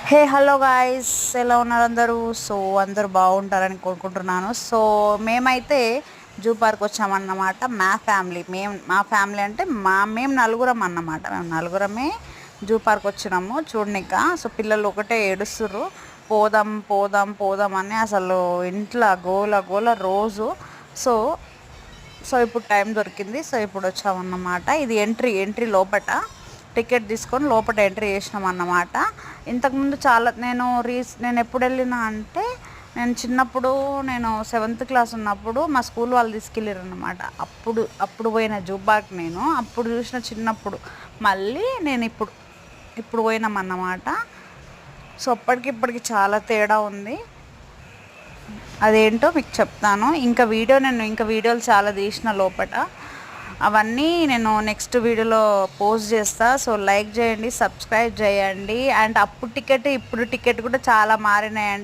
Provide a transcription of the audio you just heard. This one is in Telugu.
హే హలో గాయ్స్, ఎలా ఉన్నారు అందరూ? సో అందరూ బాగుంటారని కోరుకుంటున్నాను. సో మేమైతే జూ పార్క్ వచ్చామన్నమాట. మా ఫ్యామిలీ అంటే మేము నలుగురం అన్నమాట. మేము నలుగురమే జూ పార్క్ వచ్చినాము చూడనిక. సో పిల్లలు ఒకటే ఏడుస్తుర్రు, పోదాం పోదాం పోదాం అని. అసలు ఇంట్లో గోల గోల రోజు. సో సో ఇప్పుడు టైం దొరికింది. సో ఇప్పుడు వచ్చామన్నమాట. ఇది ఎంట్రీ లోపట టికెట్ తీసుకొని లోపల ఎంట్రీ చేసినాం అన్నమాట. ఇంతకుముందు చాలా నేను ఎప్పుడు వెళ్ళినా అంటే, నేను చిన్నప్పుడు నేను 7th క్లాస్ ఉన్నప్పుడు మా స్కూల్ వాళ్ళు తీసుకెళ్ళారు అన్నమాట. అప్పుడు పోయిన జూ పార్క్ నేను అప్పుడు చూసిన చిన్నప్పుడు. మళ్ళీ నేను ఇప్పుడు పోయినాం అన్నమాట. సో అప్పటికి ఇప్పటికి చాలా తేడా ఉంది. అదేంటో మీకు చెప్తాను. ఇంకా వీడియోలు చాలా తీసిన లోపట. అవన్నీ నేను నెక్స్ట్ వీడియోలో పోస్ట్ చేస్తా. సో లైక్ చేయండి, సబ్స్క్రైబ్ చేయండి. అండ్ అప్పుడు టికెట్ ఇప్పుడు టికెట్ కూడా చాలా మారినాయండి.